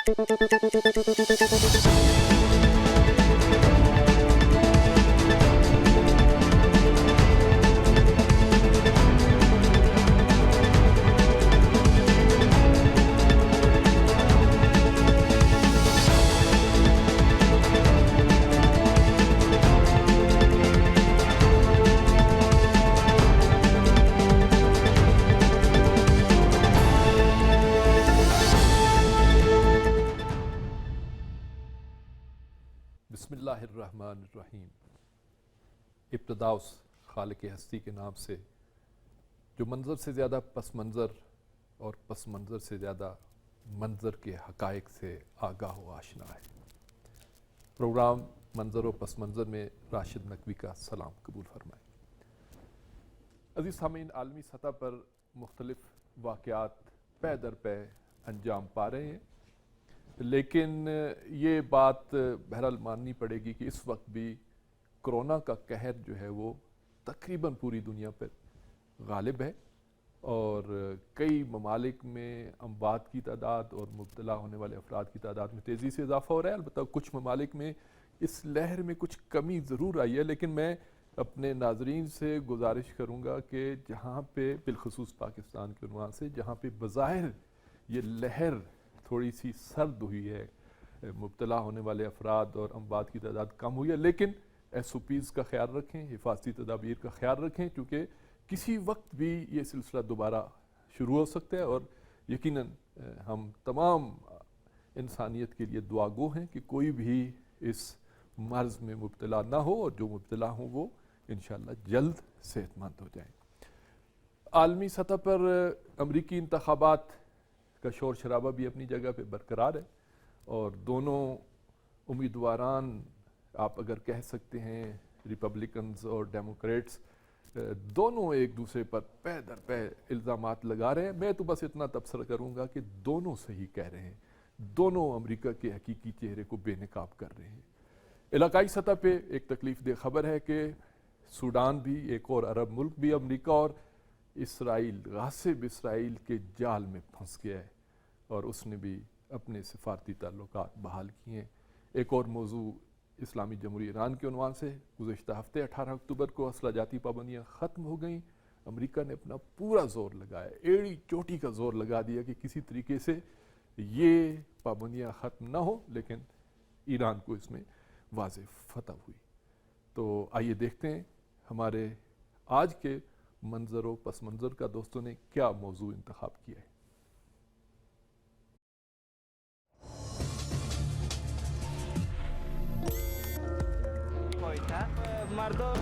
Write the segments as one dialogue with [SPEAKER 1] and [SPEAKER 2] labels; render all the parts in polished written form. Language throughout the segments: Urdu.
[SPEAKER 1] بسم اللہ الرحمن الرحیم۔ ابتدا اس خالق ہستی کے نام سے جو منظر سے زیادہ پس منظر اور پس منظر سے زیادہ منظر کے حقائق سے آگاہ و آشنا ہے۔ پروگرام منظر و پس منظر میں راشد نقوی کا سلام قبول فرمائیں۔ عزیز سامعین، عالمی سطح پر مختلف واقعات پے در پے انجام پا رہے ہیں، لیکن یہ بات بہرحال ماننی پڑے گی کہ اس وقت بھی کرونا کا قہر جو ہے وہ تقریباً پوری دنیا پر غالب ہے، اور کئی ممالک میں اموات کی تعداد اور مبتلا ہونے والے افراد کی تعداد میں تیزی سے اضافہ ہو رہا ہے۔ البتہ کچھ ممالک میں اس لہر میں کچھ کمی ضرور آئی ہے، لیکن میں اپنے ناظرین سے گزارش کروں گا کہ جہاں پہ بالخصوص پاکستان کے عنوان سے جہاں پہ بظاہر یہ لہر تھوڑی سی سرد ہوئی ہے، مبتلا ہونے والے افراد اور اموات کی تعداد کم ہوئی ہے، لیکن ایس او پیز کا خیال رکھیں، حفاظتی تدابیر کا خیال رکھیں، کیونکہ کسی وقت بھی یہ سلسلہ دوبارہ شروع ہو سکتا ہے، اور یقیناً ہم تمام انسانیت کے لیے دعا گو ہیں کہ کوئی بھی اس مرض میں مبتلا نہ ہو، اور جو مبتلا ہوں وہ انشاءاللہ جلد صحت مند ہو جائیں۔ عالمی سطح پر امریکی انتخابات کا شور شرابہ بھی اپنی جگہ پہ برقرار ہے، اور دونوں امیدواران آپ اگر کہہ سکتے ہیں ریپبلکنز اور ڈیموکریٹس دونوں ایک دوسرے پر پے در پے الزامات لگا رہے ہیں۔ میں تو بس اتنا تبصرہ کروں گا کہ دونوں صحیح کہہ رہے ہیں، دونوں امریکہ کے حقیقی چہرے کو بے نقاب کر رہے ہیں۔ علاقائی سطح پہ ایک تکلیف دہ خبر ہے کہ سوڈان بھی، ایک اور عرب ملک بھی، امریکہ اور اسرائیل، غاصب اسرائیل کے جال میں پھنس گیا ہے، اور اس نے بھی اپنے سفارتی تعلقات بحال کیے ہیں۔ ایک اور موضوع اسلامی جمہوریہ ایران کے عنوان سے، گزشتہ ہفتے 18 اکتوبر کو اسلحہ جاتی پابندیاں ختم ہو گئیں۔ امریکہ نے اپنا پورا زور لگایا، ایڑی چوٹی کا زور لگا دیا کہ کسی طریقے سے یہ پابندیاں ختم نہ ہو، لیکن ایران کو اس میں واضح فتح ہوئی۔ تو آئیے دیکھتے ہیں ہمارے آج کے منظر و پس منظر کا دوستوں نے کیا موضوع انتخاب کیا ہے۔
[SPEAKER 2] مردم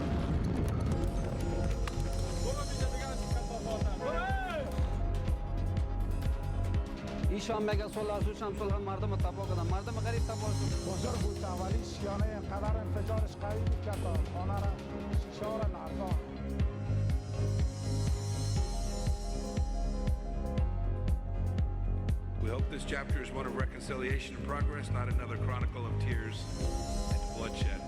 [SPEAKER 2] ایشان مگه صلح سوشم صلح مردم تباه کردن، مردم غریب تباه شد.
[SPEAKER 3] بزرگ بود اولی شیانه اینقدر انفجارش قوی بود که تا خانه را شیشه ها را لرزاند.
[SPEAKER 4] We hope this chapter is one of reconciliation and progress, not another chronicle of tears and bloodshed.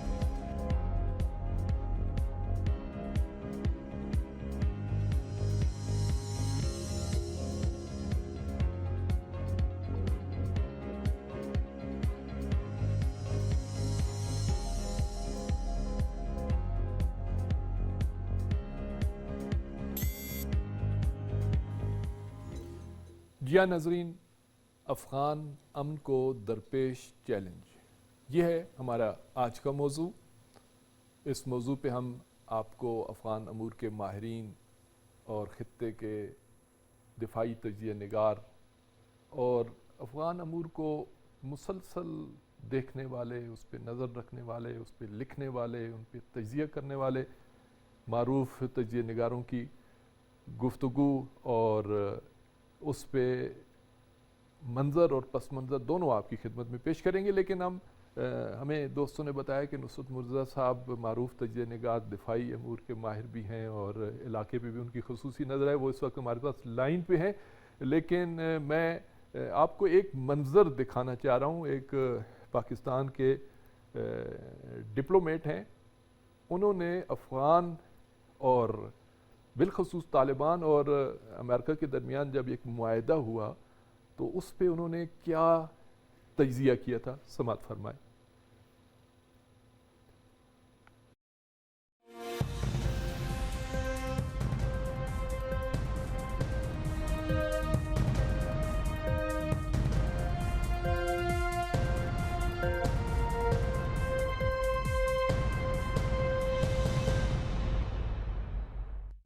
[SPEAKER 1] جی ہاں ناظرین، افغان امن کو درپیش چیلنج، یہ ہے ہمارا آج کا موضوع۔ اس موضوع پہ ہم آپ کو افغان امور کے ماہرین اور خطے کے دفاعی تجزیہ نگار اور افغان امور کو مسلسل دیکھنے والے، اس پہ نظر رکھنے والے، اس پہ لکھنے والے، ان پہ تجزیہ کرنے والے معروف تجزیہ نگاروں کی گفتگو اور اس پہ منظر اور پس منظر دونوں آپ کی خدمت میں پیش کریں گے۔ لیکن ہمیں دوستوں نے بتایا کہ نصرت مرتضیٰ صاحب معروف تجزیہ نگار، دفاعی امور کے ماہر بھی ہیں، اور علاقے پہ بھی ان کی خصوصی نظر ہے، وہ اس وقت ہمارے پاس لائن پہ ہیں۔ لیکن میں آپ کو ایک منظر دکھانا چاہ رہا ہوں۔ ایک پاکستان کے ڈپلومیٹ ہیں، انہوں نے افغان اور بالخصوص طالبان اور امریکہ کے درمیان جب ایک معاہدہ ہوا تو اس پہ انہوں نے کیا تجزیہ کیا تھا. سماعت فرمائیں.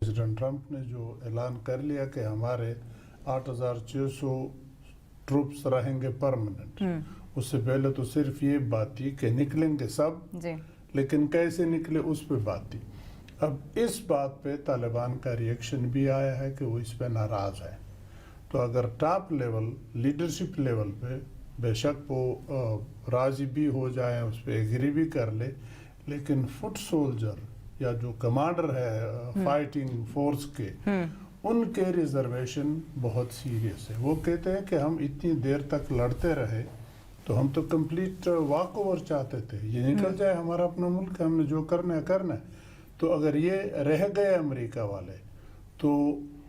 [SPEAKER 5] پریزیڈنٹ ٹرمپ نے جو اعلان کر لیا کہ ہمارے 8,600 ٹروپس رہیں گے پرماننٹ، اس سے پہلے تو صرف یہ بات تھی کہ نکلیں گے سب، لیکن کیسے نکلے اس پہ بات تھی. اب اس بات پہ طالبان کا ریئیکشن بھی آیا ہے کہ وہ اس پہ ناراض ہے. تو اگر ٹاپ لیول لیڈرشپ لیول پہ بے شک وہ راضی بھی ہو جائیں، اس پہ ایگری بھی کر لے، لیکن فٹ سولجر یا جو کمانڈر ہے فائٹنگ فورس کے، ان کے ریزرویشن بہت سیریس ہے. وہ کہتے ہیں کہ ہم اتنی دیر تک لڑتے رہے تو ہم تو کمپلیٹ واک اوور چاہتے تھے، یہ نکل جائے ہمارا اپنا ملک، ہم نے جو کرنا ہے کرنا ہے. تو اگر یہ رہ گئے امریکہ والے، تو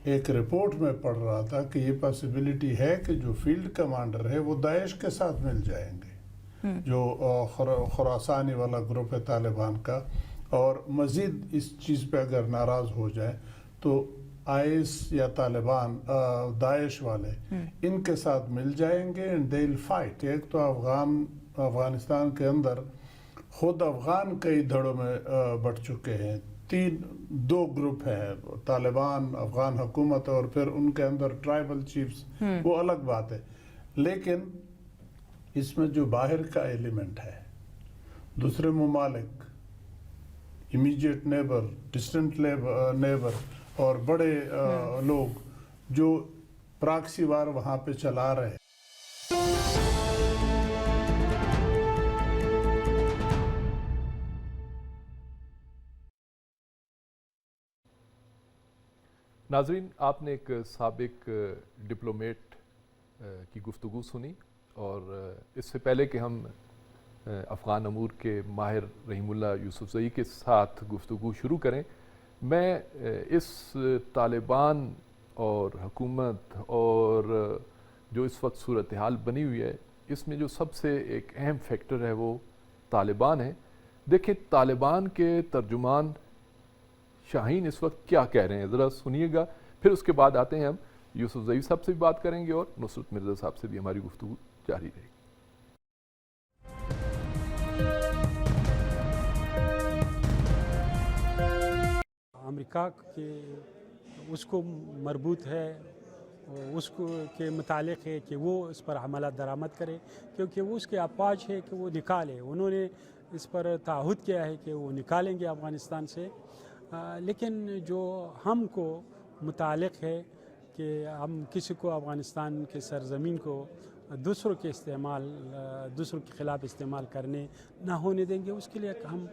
[SPEAKER 5] ایک رپورٹ میں پڑھ رہا تھا کہ یہ پاسبلٹی ہے کہ جو فیلڈ کمانڈر ہے وہ داعش کے ساتھ مل جائیں گے، جو خراسانی والا گروپ ہے طالبان کا، اور مزید اس چیز پہ اگر ناراض ہو جائے تو آئیس یا طالبان داعش والے ان کے ساتھ مل جائیں گے اینڈ دے ول فائٹ. ایک تو افغانستان کے اندر خود افغان کئی دھڑوں میں بٹ چکے ہیں، 2 گروپ ہیں، طالبان، افغان حکومت، اور پھر ان کے اندر ٹرائبل چیفز، وہ الگ بات ہے. لیکن اس میں جو باہر کا ایلیمنٹ ہے، دوسرے ممالک، امیجیٹ نیبر، ڈسٹنٹ نیبر، اور بڑے لوگ جو پراکسی وار وہاں پہ چلا رہے ہیں.
[SPEAKER 1] ناظرین، آپ نے ایک سابق ڈپلومیٹ کی گفتگو سنی، اور اس سے پہلے کہ ہم افغان امور کے ماہر رحیم اللہ یوسفزئی کے ساتھ گفتگو شروع کریں، میں اس طالبان اور حکومت اور جو اس وقت صورتحال بنی ہوئی ہے، اس میں جو سب سے ایک اہم فیکٹر ہے وہ طالبان ہے. دیکھیں طالبان کے ترجمان شاہین اس وقت کیا کہہ رہے ہیں، ذرا سنیے گا، پھر اس کے بعد آتے ہیں ہم یوسفزئی صاحب سے بھی بات کریں گے اور نصرت مرزا صاحب سے بھی ہماری گفتگو جاری رہے گی.
[SPEAKER 6] امریکہ کے اس کو مربوط ہے، اس کو کے متعلق ہے کہ وہ اس پر حملات درآمد کرے، کیونکہ وہ اس کے افواج ہے کہ وہ نکالے. انہوں نے اس پر تعہد کیا ہے کہ وہ نکالیں گے افغانستان سے. لیکن جو ہم کو متعلق ہے کہ ہم کسی کو افغانستان کے سرزمین کو دوسروں کے خلاف استعمال کرنے نہ ہونے دیں گے، اس کے لیے ہم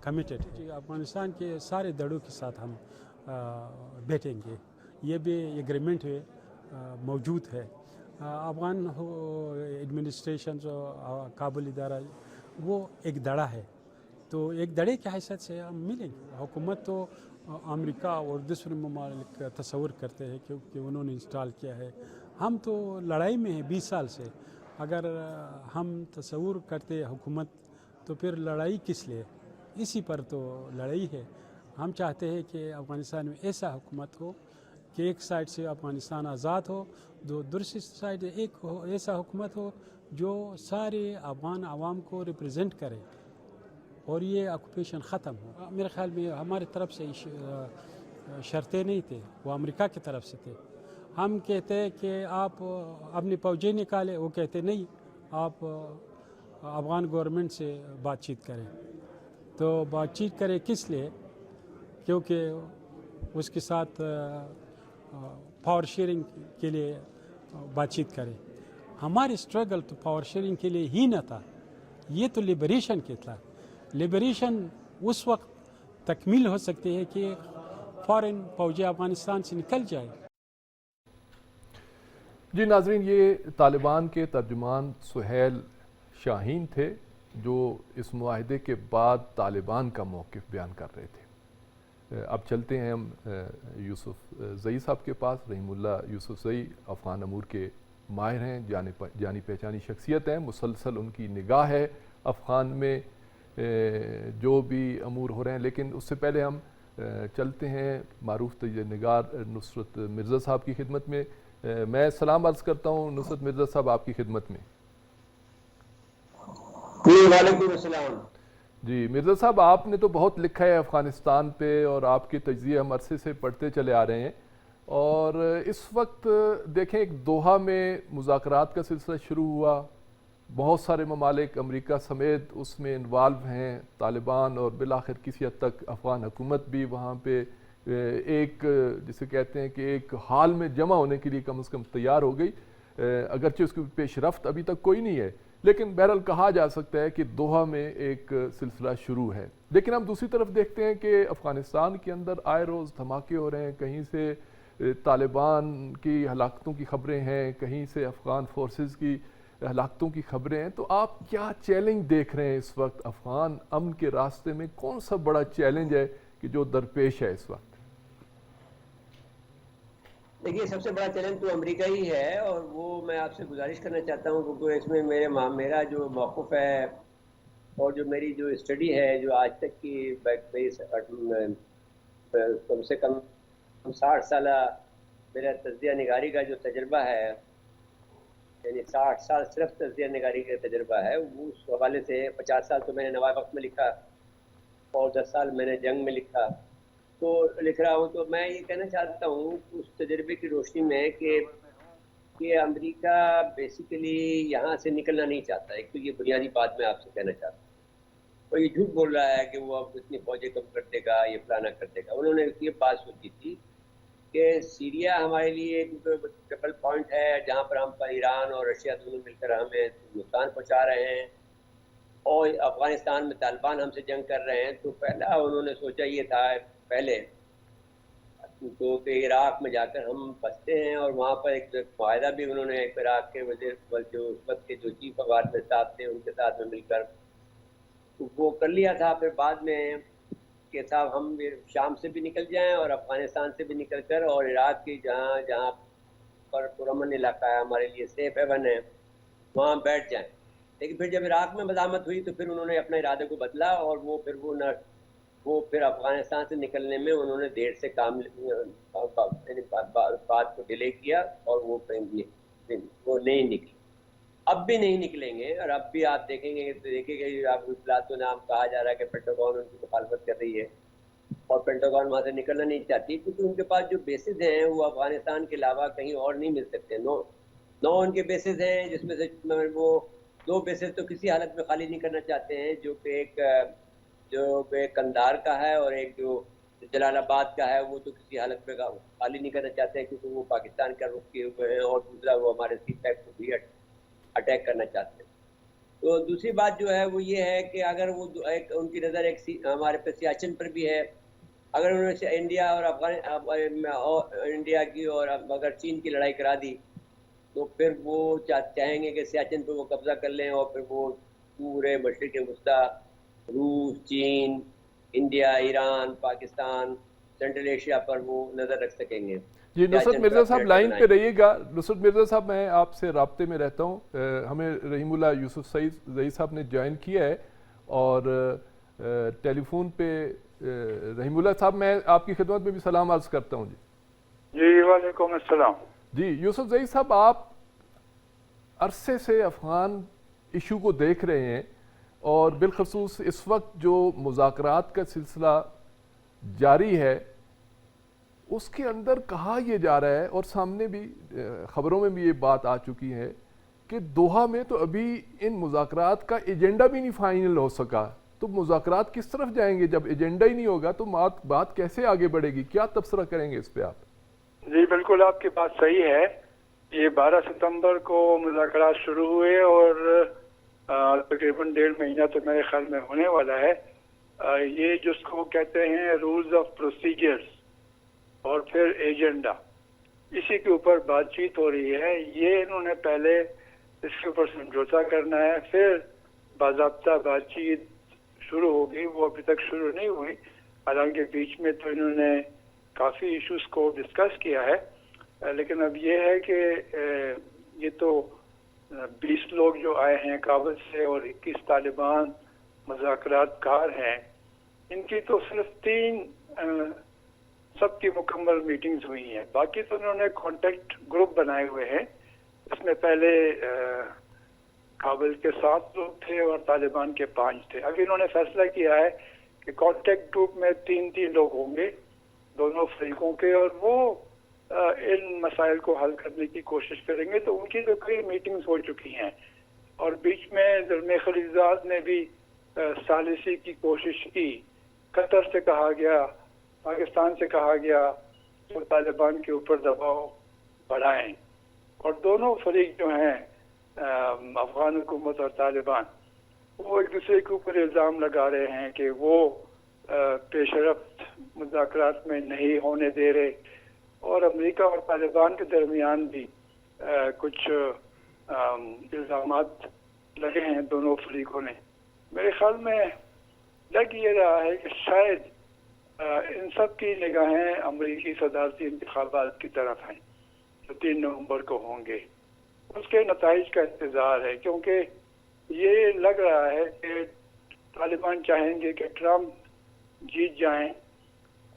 [SPEAKER 6] کمیٹڈ ہیں. افغانستان کے سارے دڑوں کے ساتھ ہم بیٹھیں گے، یہ بھی ایگریمنٹ موجود ہے. افغان ایڈمنسٹریشن جو کابل ادارہ وہ ایک دڑا ہے، تو ایک دڑے کی حیثیت سے ہم ملیں گے. حکومت تو امریکہ اور دوسرے ممالک تصور کرتے ہیں کیونکہ انہوں نے انسٹال کیا ہے. ہم تو لڑائی میں ہیں 20 سال سے. اگر ہم تصور کرتے حکومت تو پھر لڑائی کس لیے؟ اسی پر تو لڑائی ہے. ہم چاہتے ہیں کہ افغانستان میں ایسا حکومت ہو کہ ایک سائڈ سے افغانستان آزاد ہو، دوسری سائڈ ایک ایسا حکومت ہو جو سارے افغان عوام کو ریپرزینٹ کرے اور یہ آکوپیشن ختم ہو. میرے خیال میں ہماری طرف سے شرطیں نہیں تھے، وہ امریکہ کی طرف سے تھے. ہم کہتے ہیں کہ آپ اپنی فوجیں نکالے، وہ کہتے نہیں، آپ افغان گورنمنٹ سے بات چیت کریں. تو بات چیت کرے کس لیے؟ کیونکہ اس کے ساتھ پاور شیئرنگ کے لیے بات چیت کرے. ہماری اسٹرگل تو پاور شیئرنگ کے لیے ہی نہ تھا، یہ تو لبریشن کے تھا. لبریشن اس وقت تکمیل ہو سکتی ہے کہ فوراً فوجی افغانستان سے نکل جائے.
[SPEAKER 1] جی ناظرین، یہ طالبان کے ترجمان سہیل شاہین تھے جو اس معاہدے کے بعد طالبان کا موقف بیان کر رہے تھے. اب چلتے ہیں ہم یوسفزئی صاحب کے پاس. رحیم اللہ یوسفزئی افغان امور کے ماہر ہیں، جانی پہچانی شخصیت ہیں، مسلسل ان کی نگاہ ہے افغان میں جو بھی امور ہو رہے ہیں. لیکن اس سے پہلے ہم چلتے ہیں معروف تجزیہ نگار نصرت مرزا صاحب کی خدمت میں. میں سلام عرض کرتا ہوں نصرت مرزا صاحب آپ کی خدمت میں.
[SPEAKER 7] وعلیکم السلام.
[SPEAKER 1] جی مرزا صاحب، آپ نے تو بہت لکھا ہے افغانستان پہ اور آپ کے تجزیے ہم عرصے سے پڑھتے چلے آ رہے ہیں، اور اس وقت دیکھیں ایک دوحہ میں مذاکرات کا سلسلہ شروع ہوا، بہت سارے ممالک امریکہ سمیت اس میں انوالو ہیں، طالبان اور بالآخر کسی حد تک افغان حکومت بھی وہاں پہ ایک جسے کہتے ہیں کہ ایک حال میں جمع ہونے کے لیے کم از کم تیار ہو گئی، اگرچہ اس کی پیش رفت ابھی تک کوئی نہیں ہے، لیکن بہرحال کہا جا سکتا ہے کہ دوحہ میں ایک سلسلہ شروع ہے. لیکن ہم دوسری طرف دیکھتے ہیں کہ افغانستان کے اندر آئے روز دھماکے ہو رہے ہیں، کہیں سے طالبان کی ہلاکتوں کی خبریں ہیں، کہیں سے افغان فورسز کی ہلاکتوں کی خبریں ہیں. تو آپ کیا چیلنج دیکھ رہے ہیں اس وقت افغان امن کے راستے میں؟ کون سا بڑا چیلنج ہے کہ جو درپیش ہے اس وقت؟
[SPEAKER 7] دیکھیے، سب سے بڑا چیلنج تو امریکہ ہی ہے، اور وہ میں آپ سے گزارش کرنا چاہتا ہوں کیونکہ اس میں میرا جو موقف ہے اور جو میری جو اسٹڈی ہے، جو آج تک کی کم سے کم 60 سالہ میرا تجزیہ نگاری کا جو تجربہ ہے، یعنی 60 سال صرف تجزیہ نگاری کا تجربہ ہے، وہ اس حوالے سے 50 سال تو میں نے نوائے وقت میں لکھا اور 10 سال میں نے جنگ میں لکھا تو لکھ رہا ہوں. تو میں یہ کہنا چاہتا ہوں اس تجربے کی روشنی میں کہ امریکہ بیسیکلی یہاں سے نکلنا نہیں چاہتا. ایک تو یہ بنیادی بات میں آپ سے کہنا چاہتا ہوں. اور یہ جھوٹ بول رہا ہے کہ وہ اب اتنی فوجیں کم کر دے گا، یہ فلانا کر دے گا. انہوں نے یہ بات سوچی تھی کہ سیریا ہمارے لیے ایک ڈبل پوائنٹ ہے جہاں پر ہم پر ایران اور رشیا دونوں مل کر ہمیں نقصان پہنچا رہے ہیں، اور افغانستان میں طالبان ہم سے جنگ کر رہے ہیں. تو پہلا انہوں نے سوچا یہ تھا پہلے تو کہ عراق میں جا کر ہم بستے ہیں، اور وہاں پر ایک معاہدہ بھی انہوں نے عراق کے وزیر جو اس وقت کے جو چیف آف آرمی اسٹاف تھے ان کے ساتھ میں مل کر وہ کر لیا تھا. پھر بعد میں کہ صاحب ہم شام سے بھی نکل جائیں اور افغانستان سے بھی نکل کر اور عراق کی جہاں پر پرامن علاقہ ہے ہمارے لیے سیف ہیون ہے وہاں بیٹھ جائیں. لیکن پھر جب عراق میں مزاحمت ہوئی تو پھر انہوں نے اپنے ارادے کو بدلا، اور وہ پھر افغانستان سے نکلنے میں انہوں نے دیر سے بات کو ڈیلے کیا اور وہ نہیں نکلی. اب بھی نہیں نکلیں گے، اور اب بھی آپ دیکھیں گے آپ اطلاعات و نام کہا جا رہا ہے کہ پینٹاگون ان کی مخالفت کر رہی ہے، اور پینٹاگون وہاں سے نکلنا نہیں چاہتی کیونکہ ان کے پاس جو بیسز ہیں وہ افغانستان کے علاوہ کہیں اور نہیں مل سکتے. 9 ان کے بیسز ہیں، جس میں سے وہ 2 بیسز تو کسی حالت میں خالی نہیں کرنا چاہتے ہیں، جو ایک قندھار کا ہے اور ایک جو جلال آباد کا ہے، وہ تو کسی حالت میں خالی نہیں کرنا چاہتے ہیں کیونکہ وہ پاکستان کا رخ کیے ہوئے ہیں، اور دوسرا وہ ہمارے سی پیک کو بھی اٹیک کرنا چاہتے ہیں. تو دوسری بات جو ہے وہ یہ ہے کہ اگر وہ ان کی نظر ایک ہمارے پہ سیاچن پر بھی ہے، اگر انہوں نے انڈیا اور انڈیا کی اور اگر چین کی لڑائی کرا دی تو پھر وہ چاہیں گے کہ سیاچن پہ وہ قبضہ کر لیں، اور پھر وہ پورے مشرق وسطیٰ روس، چین، India, Iran, Pakistan, central Asia پر وہ نظر رکھ سکیں گے.
[SPEAKER 1] جی نصرت مرزا صاحب لائن پہ رہیے گا. نصرت مرزا صاحب میں آپ سے رابطے میں رہتا ہوں. ہمیں رحیم اللہ یوسف زئی صاحب نے جوائن کیا ہے اور ٹیلی فون پہ رحیم اللہ صاحب میں آپ کی خدمت میں بھی سلام عرض کرتا ہوں.
[SPEAKER 8] جی وعلیکم السلام.
[SPEAKER 1] جی یوسف زئی صاحب، آپ عرصے سے افغان ایشو کو دیکھ رہے ہیں اور بالخصوص اس وقت جو مذاکرات کا سلسلہ جاری ہے اس کے اندر کہا یہ جا رہا ہے، اور سامنے بھی خبروں میں بھی یہ بات آ چکی ہے کہ دوحہ میں تو ابھی ان مذاکرات کا ایجنڈا بھی نہیں فائنل ہو سکا. تو مذاکرات کس طرف جائیں گے جب ایجنڈا ہی نہیں ہوگا؟ تو بات کیسے آگے بڑھے گی؟ کیا تبصرہ کریں گے اس پہ آپ؟
[SPEAKER 8] جی بالکل آپ کی بات صحیح ہے. یہ 12 ستمبر کو مذاکرات شروع ہوئے اور تقریباً 1.5 مہینہ تو میرے خیال میں ہونے والا ہے. یہ جس کو کہتے ہیں رولز آف پروسیجرز اور پھر ایجنڈا، اسی کے اوپر بات چیت ہو رہی ہے. یہ انہوں نے پہلے اس کے اوپر سمجھوتا کرنا ہے، پھر باضابطہ بات چیت شروع ہوگی. وہ ابھی تک شروع نہیں ہوئی، حالانکہ بیچ میں تو انہوں نے کافی ایشوز کو ڈسکس کیا ہے. لیکن اب یہ ہے کہ یہ تو 20 لوگ جو آئے ہیں کابل سے اور 21 طالبان مذاکرات کار ہیں، ان کی تو صرف 3 سب کی مکمل میٹنگز ہوئی ہیں. باقی تو انہوں نے کانٹیکٹ گروپ بنائے ہوئے ہیں. اس میں پہلے کابل کے 7 لوگ تھے اور طالبان کے 5 تھے. ابھی انہوں نے فیصلہ کیا ہے کہ کانٹیکٹ گروپ میں 3 لوگ ہوں گے دونوں فریقوں کے، اور وہ ان مسائل کو حل کرنے کی کوشش کریں گے. تو ان کی تو کئی میٹنگز ہو چکی ہیں، اور بیچ میں زلمے خلیلزاد نے بھی ثالثی کی کوشش کی. قطر سے کہا گیا، پاکستان سے کہا گیا کہ طالبان کے اوپر دباؤ بڑھائیں، اور دونوں فریق جو ہیں افغان حکومت اور طالبان وہ ایک دوسرے کے اوپر الزام لگا رہے ہیں کہ وہ پیش رفت مذاکرات میں نہیں ہونے دے رہے، اور امریکہ اور طالبان کے درمیان بھی کچھ الزامات لگے ہیں دونوں فریقوں نے. میرے خیال میں لگ یہ رہا ہے کہ شاید ان سب کی نگاہیں امریکی صدارتی انتخابات کی طرف ہیں جو 3 نومبر کو ہوں گے. اس کے نتائج کا انتظار ہے، کیونکہ یہ لگ رہا ہے کہ طالبان چاہیں گے کہ ٹرمپ جیت جائیں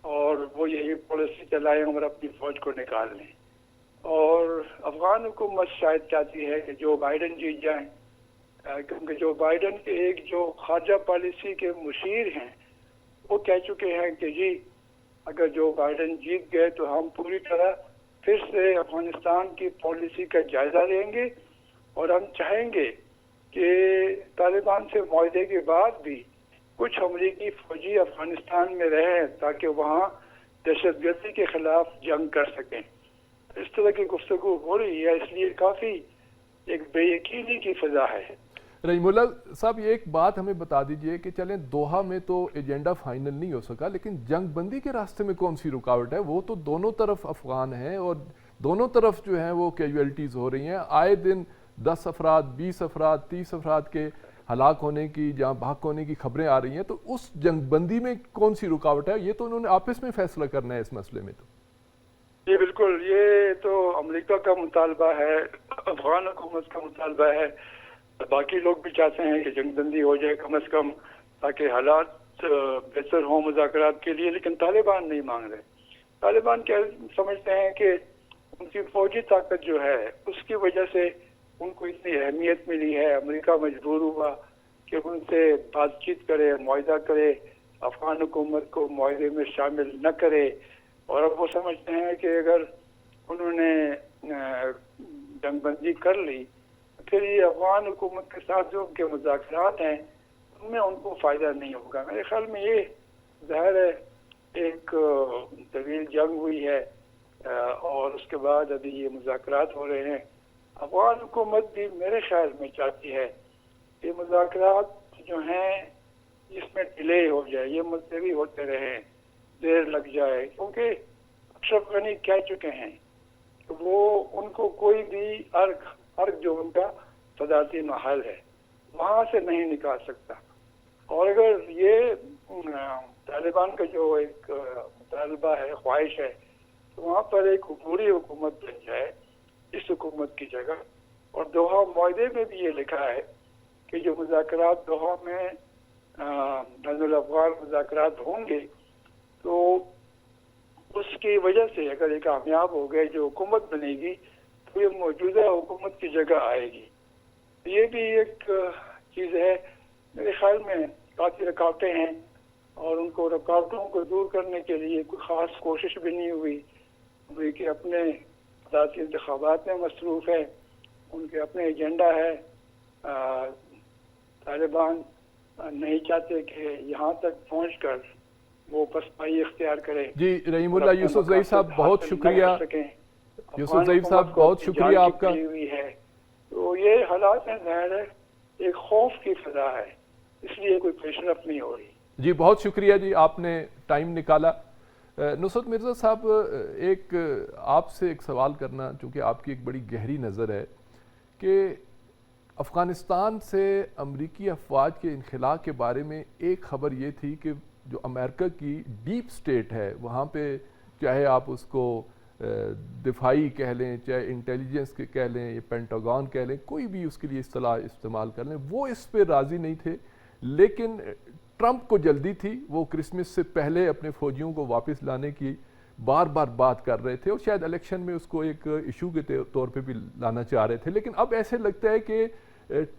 [SPEAKER 8] اور وہ یہی پالیسی چلائیں اور اپنی فوج کو نکال لیں، اور افغان حکومت شاید چاہتی ہے کہ جو بائیڈن جیت جائیں، کیونکہ جو بائیڈن کے ایک جو خارجہ پالیسی کے مشیر ہیں وہ کہہ چکے ہیں کہ جی اگر جو بائیڈن جیت گئے تو ہم پوری طرح پھر سے افغانستان کی پالیسی کا جائزہ لیں گے، اور ہم چاہیں گے کہ طالبان سے معاہدے کے بعد بھی کچھ امریکی فوجی افغانستان میں رہیں تاکہ وہاں دہشت گردی کے خلاف جنگ کر سکیں. اس طرح کی گفتگو ہو رہی ہے، اس لیے کافی ایک بے یقینی کی فضا ہے.
[SPEAKER 1] رحیم اللہ صاحب، یہ ایک بات ہمیں بتا دیجئے کہ چلیں دوحہ میں تو ایجنڈا فائنل نہیں ہو سکا، لیکن جنگ بندی کے راستے میں کون سی رکاوٹ ہے؟ وہ تو دونوں طرف افغان ہیں اور دونوں طرف جو ہیں وہ کیجویلٹیز ہو رہی ہیں. آئے دن 10 افراد 20 افراد 30 افراد کے ہلاک ہونے کی جہاں بھاگ ہونے کی خبریں آ رہی ہیں. تو اس جنگ بندی میں کون سی رکاوٹ ہے؟ یہ تو انہوں نے آپس میں فیصلہ کرنا ہے اس مسئلے میں. تو
[SPEAKER 8] جی بالکل، یہ تو امریکہ کا مطالبہ ہے، افغان حکومت کا مطالبہ ہے. باقی لوگ بھی چاہتے ہیں کہ جنگ بندی ہو جائے کم از کم تاکہ حالات بہتر ہوں مذاکرات کے لیے، لیکن طالبان نہیں مانگ رہے. طالبان کیا سمجھتے ہیں کہ ان کی فوجی طاقت جو ہے اس کی وجہ سے ان کو اتنی اہمیت ملی ہے. امریکہ مجبور ہوا کہ ان سے بات چیت کرے، معاہدہ کرے، افغان حکومت کو معاہدے میں شامل نہ کرے، اور اب وہ سمجھتے ہیں کہ اگر انہوں نے جنگ بندی کر لی پھر یہ افغان حکومت کے ساتھ جو ان کے مذاکرات ہیں ان میں ان کو فائدہ نہیں ہوگا. میرے خیال میں یہ ظاہر ہے ایک طویل جنگ ہوئی ہے اور اس کے بعد ابھی یہ مذاکرات ہو رہے ہیں. افغان حکومت بھی میرے خیال میں چاہتی ہے کہ مذاکرات جو ہیں اس میں ڈیلے ہو جائے، یہ ملتوی ہوتے رہیں، دیر لگ جائے، کیونکہ اشرف غنی کہہ چکے ہیں کہ وہ ان کو کوئی بھی ارگ جو ان کا صدارتی محل ہے وہاں سے نہیں نکال سکتا. اور اگر یہ طالبان کا جو ایک مطالبہ ہے، خواہش ہے، تو وہاں پر ایک عبوری حکومت بن جائے اس حکومت کی جگہ. اور دوحہ معاہدے میں بھی یہ لکھا ہے کہ جو مذاکرات دوحہ میں بین الافغان مذاکرات ہوں گے تو اس کی وجہ سے اگر یہ کامیاب ہو گئے جو حکومت بنے گی تو یہ موجودہ حکومت کی جگہ آئے گی. یہ بھی ایک چیز ہے. میرے خیال میں کافی رکاوٹیں ہیں اور ان کو رکاوٹوں کو دور کرنے کے لیے کوئی خاص کوشش بھی نہیں ہوئی کہ اپنے صدارتی انتخابات میں مصروف ہے، ان کے اپنے ایجنڈا ہے. طالبان نہیں چاہتے کہ یہاں تک پہنچ کر وہ پسپائی اختیار کرے.
[SPEAKER 1] جی رحیم اللہ، یوسف ضعیف صاحب بہت شکریہ. یوسف ضعیف صاحب بہت شکریہ آپ کا.
[SPEAKER 8] تو یہ حالات ہیں، ظاہر ہے ایک خوف کی فضا ہے، اس لیے کوئی پیش رفت نہیں ہو رہی.
[SPEAKER 1] جی بہت شکریہ جی، آپ نے ٹائم نکالا. نصرت مرزا صاحب، ایک آپ سے ایک سوال کرنا چونکہ آپ کی ایک بڑی گہری نظر ہے کہ افغانستان سے امریکی افواج کے انخلاء کے بارے میں ایک خبر یہ تھی کہ جو امریکہ کی ڈیپ سٹیٹ ہے وہاں پہ چاہے آپ اس کو دفاعی کہہ لیں، چاہے انٹیلیجنس کے کہہ لیں یا پینٹاگون کہہ لیں، کوئی بھی اس کے لیے اصطلاح استعمال کر لیں، وہ اس پہ راضی نہیں تھے. لیکن ٹرمپ کو جلدی تھی، وہ کرسمس سے پہلے اپنے فوجیوں کو واپس لانے کی بار بار بات کر رہے تھے، اور شاید الیکشن میں اس کو ایک ایشو کے طور پہ بھی لانا چاہ رہے تھے. لیکن اب ایسے لگتا ہے کہ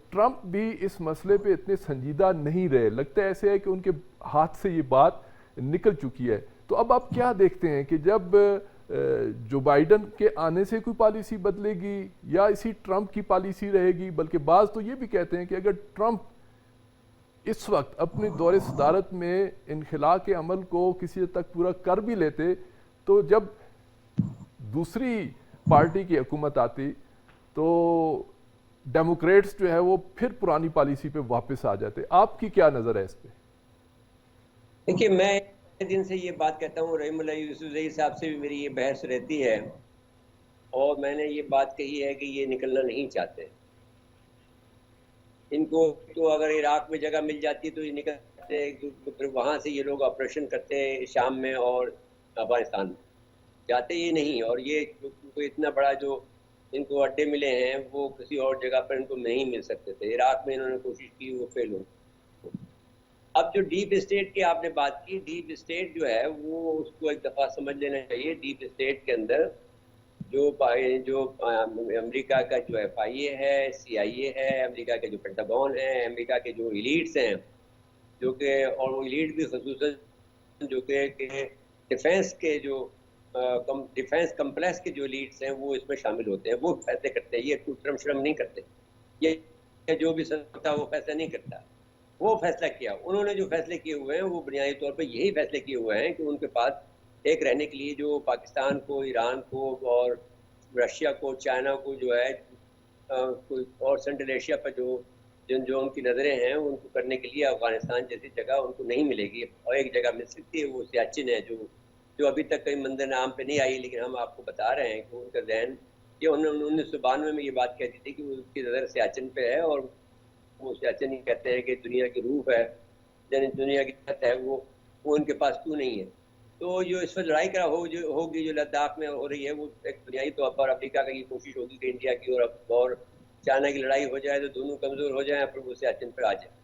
[SPEAKER 1] ٹرمپ بھی اس مسئلے پہ اتنے سنجیدہ نہیں رہے. لگتا ہے ایسے ہے کہ ان کے ہاتھ سے یہ بات نکل چکی ہے. تو اب آپ کیا دیکھتے ہیں کہ جب جو بائیڈن کے آنے سے کوئی پالیسی بدلے گی یا اسی ٹرمپ کی پالیسی رہے گی؟ بلکہ بعض تو یہ بھی کہتے ہیں کہ اگر ٹرمپ اس وقت اپنے دور صدارت میں انخلاء کے عمل کو کسی حد تک پورا کر بھی لیتے تو جب دوسری پارٹی کی حکومت آتی تو ڈیموکریٹس جو ہے وہ پھر پرانی پالیسی پہ واپس آ جاتے. آپ کی کیا نظر ہے اس پہ؟
[SPEAKER 7] دیکھیے، میں دن سے یہ بات کہتا ہوں، رحیم اللہ یوسفزئی صاحب سے بھی میری یہ بحث رہتی ہے، اور میں نے یہ بات کہی ہے کہ یہ نکلنا نہیں چاہتے. ان کو تو اگر عراق میں جگہ مل جاتی تو یہ نکلتے، پھر وہاں سے یہ لوگ آپریشن کرتے شام میں اور افغانستان میں. جاتے یہ نہیں، اور یہ اتنا بڑا جو ان کو اڈے ملے ہیں وہ کسی اور جگہ پر ان کو نہیں مل سکتے تھے. عراق میں انہوں نے کوشش کی، وہ فیل ہو. اب جو ڈیپ اسٹیٹ کی آپ نے بات کی، ڈیپ اسٹیٹ جو ہے وہ اس کو ایک دفعہ سمجھ لینا چاہیے. ڈیپ اسٹیٹ کے اندر جو امریکہ کا جو FIA ہے، CIA ہے، امریکہ کے جو پینٹاگون ہے، امریکہ کے جو ایلیٹس ہیں، جو کہ اور وہ ایلیٹ بھی خصوصاً جو کہ ڈیفینس کے جو ڈیفینس کمپلیکس کے جو ایلیٹس ہیں وہ اس میں شامل ہوتے ہیں. وہ فیصلے کرتے ہیں، یہ ٹرم شرم نہیں کرتے. یہ جو بھی سمجھتا وہ فیصلہ نہیں کرتا. وہ فیصلہ کیا، انہوں نے جو فیصلے کیے ہوئے ہیں وہ بنیادی طور پہ یہی فیصلے کیے ہوئے ہیں کہ ان کے پاس ایک رہنے کے لیے جو پاکستان کو، ایران کو اور رشیا کو، چائنا کو جو ہے اور سینٹرل ایشیا پر جو ان کی نظریں ہیں ان کو کرنے کے لیے افغانستان جیسی جگہ ان کو نہیں ملے گی. اور ایک جگہ مل سکتی ہے، وہ سیاچن ہے، جو ابھی تک کئی منظر نام پہ نہیں آئی، لیکن ہم آپ کو بتا رہے ہیں کہ ان کا ذہن، یہ 1992 میں یہ بات کہتی تھی کہ اس کی نظر سیاچن پہ ہے، اور وہ سیاچن ہی کہتے ہیں کہ دنیا کی روح ہے، یعنی دنیا کی چھت ہے، وہ ان کے پاس کیوں نہیں ہے. تو جو اس پر لڑائی ہوگی جو لداخ میں ہو رہی ہے، وہ ایک بنیادی طور پر امریکہ کی یہ کوشش ہوگی کہ انڈیا کی اور چائنا کی لڑائی ہو جائے تو دونوں کمزور ہو جائیں، پھر وہ سیاچن پر آ جائیں.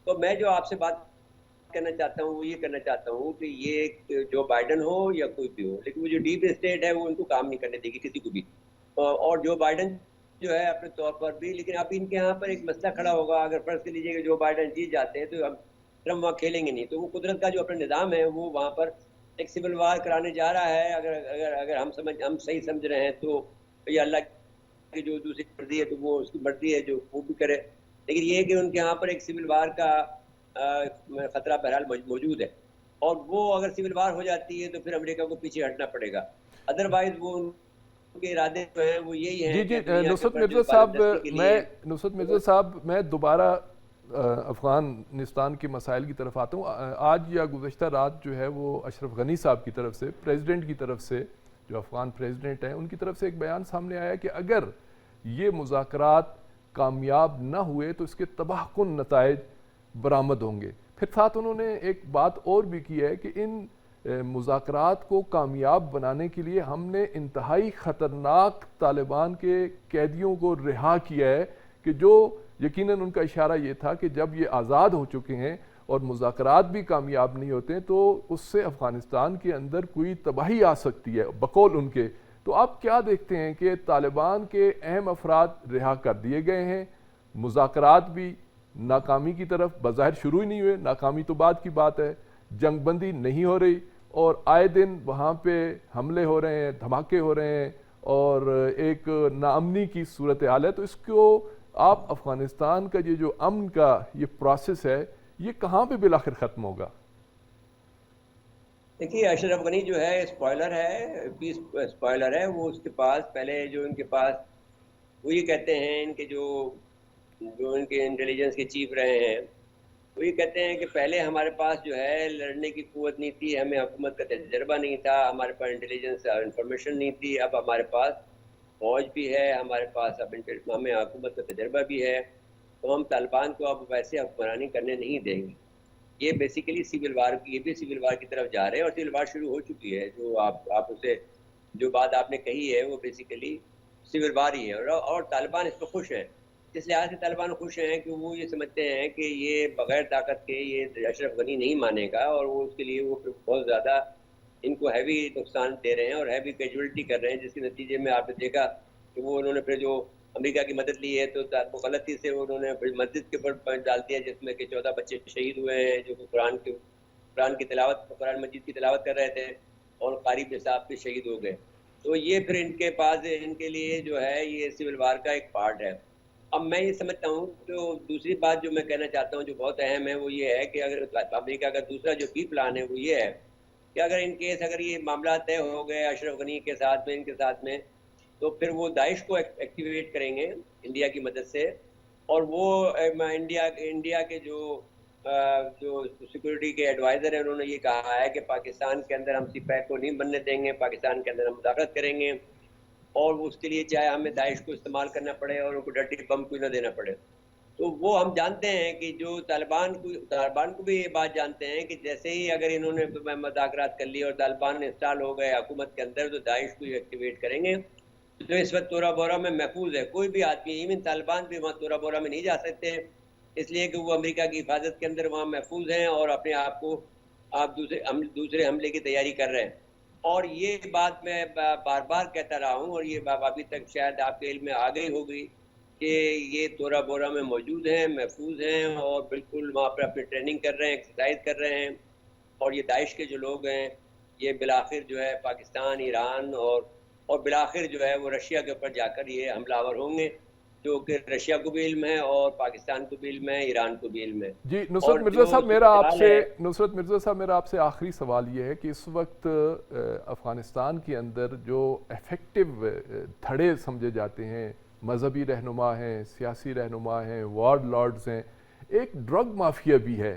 [SPEAKER 7] تو میں جو آپ سے بات کرنا چاہتا ہوں وہ یہ کرنا چاہتا ہوں کہ یہ جو بائیڈن ہو یا کوئی بھی ہو، لیکن وہ جو ڈیپ اسٹیٹ ہے وہ ان کو کام نہیں کرنے دے گی کسی کو بھی. اور جو بائیڈن جو ہے اپنے طور پر بھی، لیکن اب ان کے یہاں پر ایک مسئلہ کھڑا ہوگا. اگر فرض کر لیجیے کہ جو بائیڈن جیت جاتے ہیں تو اب ٹرمپ وہاں کھیلیں گے نہیں، تو وہ قدرت کا جو اپنا نظام ہے وہ وہاں پر ایک سول وار کرانے جا رہا ہے. اگر ہم صحیح سمجھ رہے ہیں تو یہ اللہ کی جو دوسری مرضی ہے تو وہ اس کی مرضی ہے، جو وہ بھی کرے. لیکن یہ کہ ان کے یہاں پر ایک سول وار کا خطرہ بہرحال موجود ہے، اور وہ اگر سول وار ہو جاتی ہے تو پھر امریکہ کو پیچھے ہٹنا پڑے گا. ادروائز وہ کے ارادے جو ہیں وہ یہی ہیں.
[SPEAKER 1] جی نصرت مرزا صاحب میں دوبارہ افغانستان کے مسائل کی طرف آتا ہوں. آج یا گزشتہ رات جو ہے وہ اشرف غنی صاحب کی طرف سے، پریزیڈنٹ کی طرف سے، جو افغان پریزیڈنٹ ہیں، ان کی طرف سے ایک بیان سامنے آیا کہ اگر یہ مذاکرات کامیاب نہ ہوئے تو اس کے تباہ کن نتائج برآمد ہوں گے. پھر ساتھ انہوں نے ایک بات اور بھی کی ہے کہ ان مذاکرات کو کامیاب بنانے کے لیے ہم نے انتہائی خطرناک طالبان کے قیدیوں کو رہا کیا ہے، کہ جو یقیناً ان کا اشارہ یہ تھا کہ جب یہ آزاد ہو چکے ہیں اور مذاکرات بھی کامیاب نہیں ہوتے تو اس سے افغانستان کے اندر کوئی تباہی آ سکتی ہے بقول ان کے. تو آپ کیا دیکھتے ہیں کہ طالبان کے اہم افراد رہا کر دیے گئے ہیں، مذاکرات بھی ناکامی کی طرف بظاہر شروع ہی نہیں ہوئے، ناکامی تو بعد کی بات ہے، جنگ بندی نہیں ہو رہی، اور آئے دن وہاں پہ حملے ہو رہے ہیں، دھماکے ہو رہے ہیں، اور ایک ناامنی کی صورتحال ہے. تو اس کو آپ افغانستان کا یہ جو امن کا یہ پروسیس ہے یہ کہاں پہ بالآخر ختم ہوگا؟
[SPEAKER 7] دیکھیے، اشرف غنی جو ہے اسپوائلر ہے، پیس اسپوائلر ہے. وہ اس کے پاس پہلے جو ان کے پاس وہ یہ کہتے ہیں، ان کے جو ان کے انٹیلیجنس کے چیف رہے ہیں وہ یہ کہتے ہیں کہ پہلے ہمارے پاس جو ہے لڑنے کی قوت نہیں تھی، ہمیں حکومت کا تجربہ نہیں تھا، ہمارے پاس انٹیلیجنس انفارمیشن نہیں تھی. اب ہمارے پاس فوج بھی ہے، ہمارے پاس اب ہمیں حکومت کا تجربہ بھی ہے، تو ہم طالبان کو اب ویسے حکمرانی کرنے نہیں دیں گے. یہ بیسیکلی سول وار کی، یہ بھی سول وار کی طرف جا رہے ہیں، اور سول وار شروع ہو چکی ہے. جو آپ اسے جو بات آپ نے کہی ہے وہ بیسیکلی سول وار ہی ہے، اور طالبان اس پہ خوش ہیں. اس لحاظ سے طالبان خوش ہیں کہ وہ یہ سمجھتے ہیں کہ یہ بغیر طاقت کے یہ اشرف غنی نہیں مانے گا، اور وہ اس کے لیے وہ بہت زیادہ ان کو ہیوی نقصان دے رہے ہیں اور ہیوی کیجولیٹی کر رہے ہیں، جس کے نتیجے میں آپ نے دیکھا کہ وہ انہوں نے پھر جو امریکہ کی مدد لی ہے تو غلطی سے انہوں نے پھر مسجد کے اوپر ڈال دیا، جس میں کہ 14 بچے شہید ہوئے ہیں جو کہ قرآن کی تلاوت، قرآن مجید کی تلاوت کر رہے تھے، اور قاری صاحب بھی شہید ہو گئے. تو یہ پھر ان کے پاس ان کے لیے جو ہے یہ سول وار کا ایک پارٹ ہے. اب میں یہ سمجھتا ہوں کہ دوسری بات جو میں کہنا چاہتا ہوں جو بہت اہم ہے وہ یہ ہے کہ اگر امریکہ کا دوسرا جو بی پلان ہے وہ یہ ہے کہ اگر ان کیس اگر یہ معاملات طے ہو گئے اشرف غنی کے ساتھ میں، ان کے ساتھ میں، تو پھر وہ داعش کو ایکٹیویٹ کریں گے انڈیا کی مدد سے، اور وہ انڈیا کے جو سیکورٹی کے ایڈوائزر ہیں انہوں نے یہ کہا ہے کہ پاکستان کے اندر ہم سی پیک کو نہیں بننے دیں گے، پاکستان کے اندر ہم مداخلت کریں گے، اور اس کے لیے چاہے ہمیں داعش کو استعمال کرنا پڑے اور ان کو ڈرٹی بم کو نہ دینا پڑے. تو وہ ہم جانتے ہیں کہ جو طالبان کو بھی یہ بات جانتے ہیں کہ جیسے ہی اگر انہوں نے مذاکرات کر لی اور طالبان نے انسٹال ہو گئے حکومت کے اندر تو داعش کو ایکٹیویٹ کریں گے. جو اس وقت تورا بورا میں محفوظ ہے، کوئی بھی آدمی ایون طالبان بھی وہاں تورا بورا میں نہیں جا سکتے، اس لیے کہ وہ امریکہ کی حفاظت کے اندر وہاں محفوظ ہیں اور اپنے آپ کو آپ دوسرے حملے کی تیاری کر رہے ہیں. اور یہ بات میں بار بار کہتا رہا ہوں، اور یہ بات ابھی تک شاید آپ کے علم میں آ گئی ہوگی کہ یہ تورا بورا میں موجود ہیں، محفوظ ہیں، اور بالکل وہاں پر اپنی ٹریننگ کر رہے ہیں، ایکسرسائز کر رہے ہیں. اور یہ داعش کے جو لوگ ہیں یہ بالآخر جو ہے پاکستان، ایران اور بالآخر جو ہے وہ رشیا کے اوپر جا کر یہ حملہ آور ہوں گے، جو کہ رشیا کو بھی علم ہے اور پاکستان کو بھی علم ہے، ایران کو بھی علم ہے.
[SPEAKER 1] جی نصرت مرزا صاحب، میرا آپ سے آخری سوال یہ ہے کہ اس وقت افغانستان کے اندر جو ایفیکٹو دھڑے سمجھے جاتے ہیں، مذہبی رہنما ہیں، سیاسی رہنما ہیں، وارڈ لارڈز ہیں، ایک ڈرگ مافیا بھی ہے،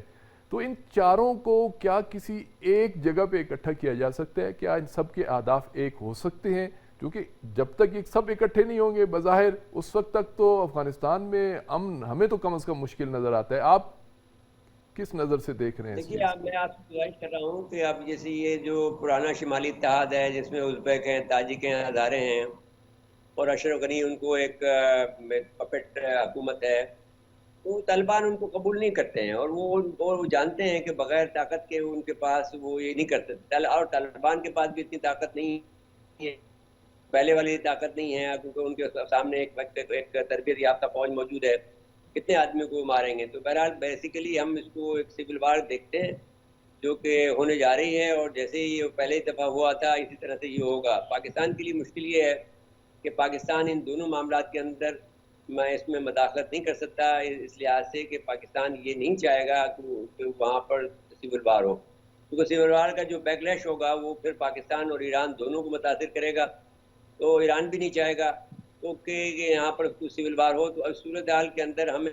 [SPEAKER 1] تو ان چاروں کو کیا کسی ایک جگہ پہ اکٹھا کیا جا سکتا ہے؟ کیا ان سب کے اہداف ایک ہو سکتے ہیں؟ کیونکہ جب تک یہ سب اکٹھے نہیں ہوں گے بظاہر اس وقت تک تو افغانستان میں امن ہمیں تو کم از کم مشکل نظر آتا ہے. آپ کس نظر سے دیکھ رہے ہیں؟
[SPEAKER 7] دیکھیے، میں آپ سے گزارش کر رہا ہوں کہ اب جیسے یہ جو پرانا شمالی اتحاد ہے جس میں ازبیک ہیں، تاجک ہیں، ہزارے ہیں، اور اشرف غنی ان کو ایک پپٹ حکومت ہے، تو طالبان ان کو قبول نہیں کرتے ہیں، اور وہ جانتے ہیں کہ بغیر طاقت کے ان کے پاس وہ یہ نہیں کرتے. اور طالبان کے پاس بھی اتنی طاقت نہیں ہے، پہلے والی طاقت نہیں ہے، کیونکہ ان کے سامنے ایک تربیت یافتہ فوج موجود ہے، کتنے آدمی کو ماریں گے. تو بہرحال بیسیکلی ہم اس کو ایک سول وار دیکھتے ہیں جو کہ ہونے جا رہی ہے، اور جیسے ہی یہ پہلے دفعہ ہوا تھا اسی طرح سے یہ ہوگا. پاکستان کے لیے مشکل یہ ہے کہ پاکستان ان دونوں معاملات کے اندر میں اس میں مداخلت نہیں کر سکتا، اس لحاظ سے کہ پاکستان یہ نہیں چاہے گا کہ وہاں پر سول وار ہو، کیونکہ سول وار کا جو بیک لیش ہوگا وہ پھر پاکستان اور ایران دونوں کو متاثر کرے گا. تو ایران بھی نہیں چاہے گا تو کہ یہاں پر سول وار ہو. تو صورتحال کے اندر ہمیں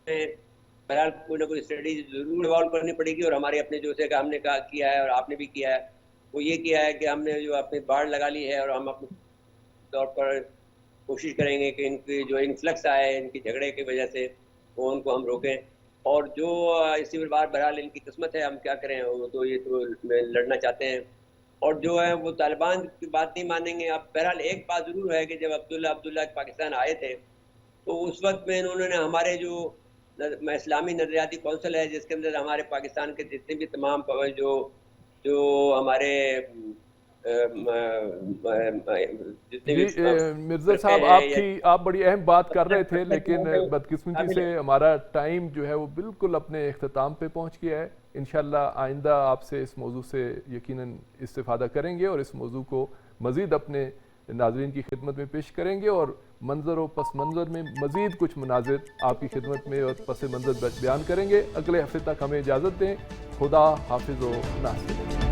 [SPEAKER 7] بہرحال کوئی نہ کوئی اسٹریٹجی ضرور ایوالو کرنی پڑے گی، اور ہمارے اپنے جو سے کہ ہم نے کیا ہے اور آپ نے بھی کیا ہے وہ یہ کیا ہے کہ ہم نے جو اپنی باڑ لگا لی ہے، اور ہم اپنے طور پر کوشش کریں گے کہ ان کی جو انفلکس آئے ان کی جھگڑے کی وجہ سے وہ ان کو ہم روکیں. اور جو سول وار بہرحال ان کی قسمت ہے، ہم کیا کریں، وہ تو یہ تو لڑنا چاہتے ہیں، اور جو ہے وہ طالبان کی بات نہیں مانیں گے. اب بہرحال ایک بات ضرور ہے کہ جب عبداللہ پاکستان آئے تھے تو اس وقت میں انہوں نے ہمارے جو اسلامی نظریاتی کونسل ہے جس کے اندر ہمارے پاکستان کے جتنے بھی تمام جو ہمارے
[SPEAKER 1] مرزا صاحب آپ بڑی اہم بات کر رہے تھے، لیکن بدقسمتی سے ہمارا ٹائم جو ہے وہ بالکل اپنے اختتام پہ پہنچ گیا ہے. انشاءاللہ آئندہ آپ سے اس موضوع سے یقیناً استفادہ کریں گے اور اس موضوع کو مزید اپنے ناظرین کی خدمت میں پیش کریں گے، اور منظر و پس منظر میں مزید کچھ مناظر آپ کی خدمت میں اور پس منظر بیان کریں گے. اگلے ہفتے تک ہمیں اجازت دیں. خدا حافظ و ناصر.